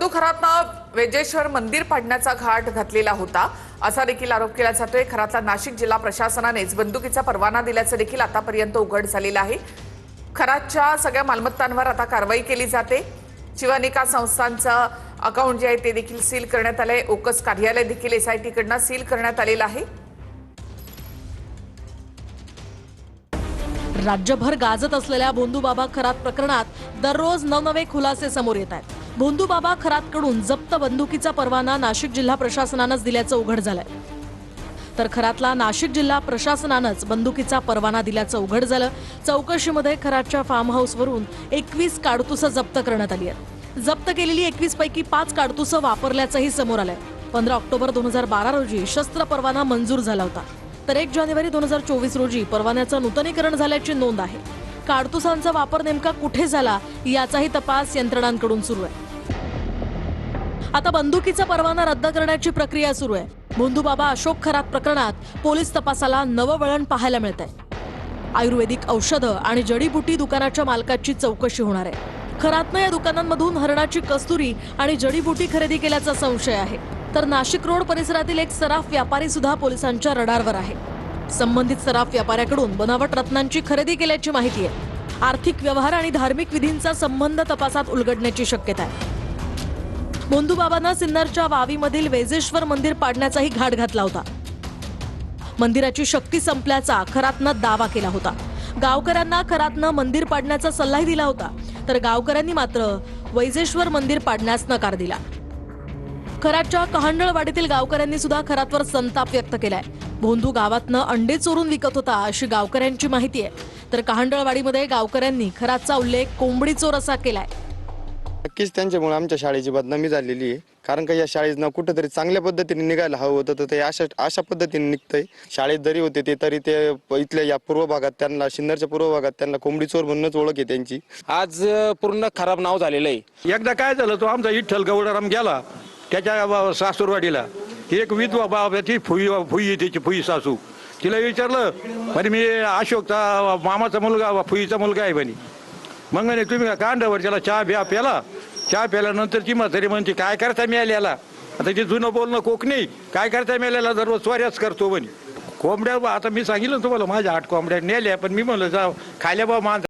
तो खरातनं वेजेश्वर मंदिर पाडण्याचा घाट घातलेला होता असा देखील आरोप केला जातोय। खरातला नाशिक जिल्हा प्रशासनानेच बंदुकीचा परवाना दिल्याचं देखील आतापर्यंत उघड झालेलं आहे। खरातच्या सगळ्या मालमत्तांवर आता कारवाई केली जाते। शिवनिका संस्थांचं अकाउंट जे आहे ते देखील सील करण्यात आलंय। ओकस कार्यालय देखील एसआयटी कडनं सील करण्यात आलेलं आहे। राज्यभर गाजत असलेल्या भोंदूबाबा खरात प्रकरणात दररोज नवनवे खुलासे समोर येत आहेत। भोंदूबाबा खरातकडून जप्त बंदुकीचा परवाना नाशिक जिल्हा प्रशासनानंच दिल्याचं उघड झालंय। तर खरातला नाशिक जिल्हा प्रशासनानंच बंदुकीचा परवाना दिल्याचं उघड झालं। चौकशीमध्ये खरातच्या फार्म हाऊसवरून 21 काडतुसं जप्त करण्यात आली आहेत। जप्त केलेली 21 पैकी 5 काडतुसं वापरल्याचंही समोर आलंय। 15 ऑक्टोबर 2012 रोजी शस्त्र परवाना मंजूर झाला होता, तर 1 जानेवारी 2024 रोजी परवान्याचं नूतनीकरण झाल्याची नोंद आहे। काडतुसांचा वापर नेमका कुठे झाला याचाही तपास यंत्रणांकडून सुरू आहे। आता बंदुकीचा परवाना रद्द करण्याची प्रक्रिया सुरू आहे। भोंदूबाबा अशोक खरात प्रकरणात पोलीस तपासाला नवं वळण पाहायला मिळतंय। आयुर्वेदिक औषधं आणि जडीबुटी दुकानाच्या मालकाची चौकशी होणार आहे। खरातनं या दुकानांमधून हरणाची कस्तुरी आणि जडीबुटी खरेदी केल्याचा संशय आहे। तर नाशिक रोड परिसरातील एक सराफ व्यापारी सुद्धा पोलिसांच्या रडारवर आहे। संबंधित सराफ व्यापाऱ्याकडून बनावट रत्नांची खरेदी केल्याची माहिती आहे। आर्थिक व्यवहार आणि धार्मिक विधींचा संबंध तपासात उलगडण्याची शक्यता आहे। भोंदूबाबांना सिन्नरच्या वावीमधील वेजेश्वर मंदिर पाडण्याचाही घाट घातला होता। मंदिराची शक्ती संपल्याचा खरातनं दावा केला होता। गावकऱ्यांना खरातनं मंदिर पाडण्याचा सल्लाही दिला होता, तर गावकऱ्यांनी मात्र वेजेश्वर मंदिर पाडण्यास नकार दिला। खरातच्या कहांडळवाडीतील गावकऱ्यांनी सुद्धा खरातवर संताप व्यक्त केलाय। भोंदू गावातनं अंडे चोरून विकत होता अशी गावकऱ्यांची माहिती आहे, तर कहांडळवाडीमध्ये गावकऱ्यांनी खरातचा उल्लेख कोंबडी चोर असा केलाय। नक्कीच त्यांच्यामुळे आमच्या शाळेची बदनामी झालेली आहे, कारण का या शाळेनं कुठेतरी चांगल्या पद्धतीने निघायला हवं होतं, तर ते अशा पद्धतीने निघतंय। शाळेत जरी होते ते तरी ते इथल्या या पूर्व भागात त्यांना सिन्नरच्या पूर्व भागात त्यांना कोंबडी चोर म्हणूनच ओळख आहे त्यांची। आज पूर्ण खराब नाव झालेलं आहे। एकदा काय झालं, तो आमचा विठ्ठल गवळराम गेला त्याच्या सासूरवाडीला, एक विधवा बाबाची फुई त्याची फुई सासू, तिला विचारलं म्हणे मी अशोकचा मामाचा मुलगा फुईचा मुलगा आहे म्हणे। मग म्हणे तुम्ही कांडावर त्याला चहा प्याला, चहा प्याल्यानंतर ती म्हातारी म्हणते काय करता मेल्याला, आता ते जुनं बोलणं कोकणी, काय करता मेल्याला दररोज स्वाऱ्याच करतो म्हणे। कोंबड्या आता मी सांगितलं तुम्हाला माझ्या 8 कोंबड्या नेल्या, पण मी म्हणलं जा खाल्या बा मांजर